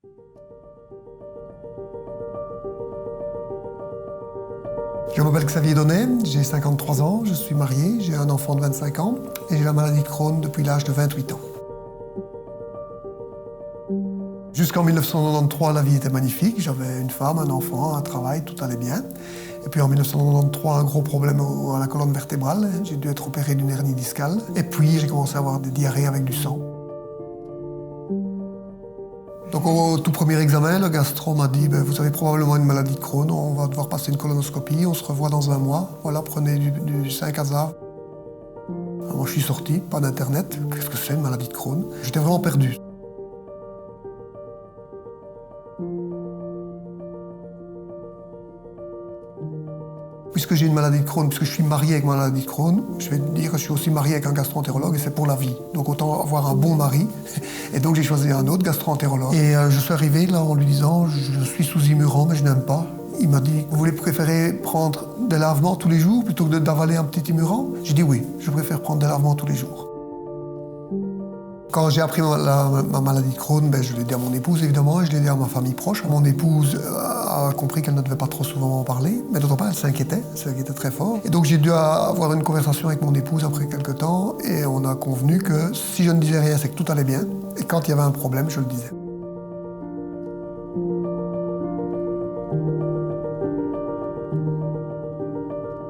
Je m'appelle Xavier Donnet, j'ai 53 ans, je suis marié, j'ai un enfant de 25 ans et j'ai la maladie de Crohn depuis l'âge de 28 ans. Jusqu'en 1993, la vie était magnifique. J'avais une femme, un enfant, un travail, tout allait bien. Et puis en 1993, un gros problème à la colonne vertébrale. J'ai dû être opéré d'une hernie discale. Et puis j'ai commencé à avoir des diarrhées avec du sang. Donc au tout premier examen, le gastro m'a dit vous avez probablement une maladie de Crohn, on va devoir passer une colonoscopie, on se revoit dans un mois. Voilà, prenez du 5 ASA. Moi je suis sorti, pas d'internet. Qu'est-ce que c'est une maladie de Crohn? J'étais vraiment perdu. Puisque j'ai une maladie de Crohn, puisque je suis marié avec ma maladie de Crohn, je vais dire que je suis aussi marié avec un gastro-entérologue et c'est pour la vie. Donc autant avoir un bon mari. Et donc j'ai choisi un autre gastro-entérologue. Et je suis arrivé là en lui disant je suis sous Imuran mais je n'aime pas. Il m'a dit vous voulez préférer prendre des lavements tous les jours plutôt que d'avaler un petit Imuran? J'ai dit oui, je préfère prendre des lavements tous les jours. Quand j'ai appris ma maladie de Crohn, je l'ai dit à mon épouse évidemment et je l'ai dit à ma famille proche. Mon épouse a compris qu'elle ne devait pas trop souvent en parler, mais d'autre part elle s'inquiétait très fort. Et donc j'ai dû avoir une conversation avec mon épouse après quelques temps et on a convenu que si je ne disais rien, c'est que tout allait bien. Et quand il y avait un problème, je le disais.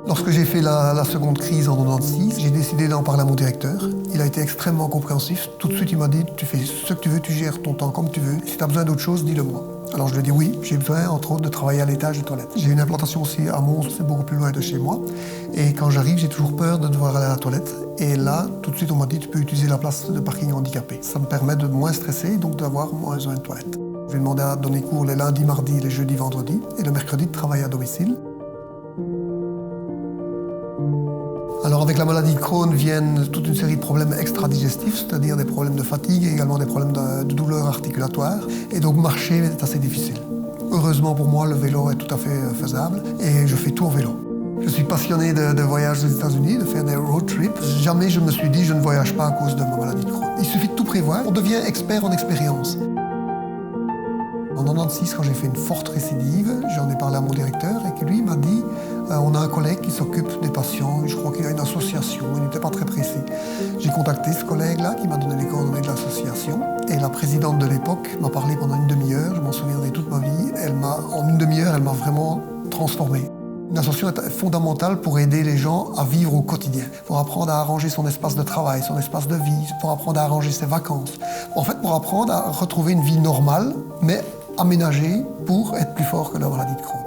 Lorsque j'ai fait la seconde crise en 96, j'ai décidé d'en parler à mon directeur. Il a été extrêmement compréhensif. Tout de suite, il m'a dit « Tu fais ce que tu veux, tu gères ton temps comme tu veux. Si tu as besoin d'autre chose, dis-le-moi. » Alors je lui ai dit « Oui, j'ai besoin, entre autres, de travailler à l'étage des toilettes. » J'ai une implantation aussi à Mons, c'est beaucoup plus loin de chez moi. Et quand j'arrive, j'ai toujours peur de devoir aller à la toilette. Et là, tout de suite, on m'a dit « Tu peux utiliser la place de parking handicapé. » Ça me permet de moins stresser, donc d'avoir moins besoin de toilette. Je lui ai demandé à donner cours les lundis, mardis, les jeudis, vendredis. Et le mercredi, de travailler à domicile. Alors avec la maladie de Crohn viennent toute une série de problèmes extra-digestifs, c'est-à-dire des problèmes de fatigue et également des problèmes de douleurs articulatoires. Et donc marcher est assez difficile. Heureusement pour moi, le vélo est tout à fait faisable et je fais tout en vélo. Je suis passionné de voyages aux États-Unis, de faire des road trips. Jamais je me suis dit je ne voyage pas à cause de ma maladie de Crohn. Il suffit de tout prévoir, on devient expert en expérience. En 1996, quand j'ai fait une forte récidive, j'en ai parlé à mon directeur et qui lui m'a dit on a un collègue qui s'occupe des patients, je crois qu'il a une association, il n'était pas très précis. J'ai contacté ce collègue-là qui m'a donné les coordonnées de l'association et la présidente de l'époque m'a parlé pendant une demi-heure, je m'en souviendrai toute ma vie. En une demi-heure, elle m'a vraiment transformé. Une association est fondamentale pour aider les gens à vivre au quotidien, pour apprendre à arranger son espace de travail, son espace de vie, pour apprendre à arranger ses vacances. En fait, pour apprendre à retrouver une vie normale, mais aménagée pour être plus fort que la maladie de Crohn.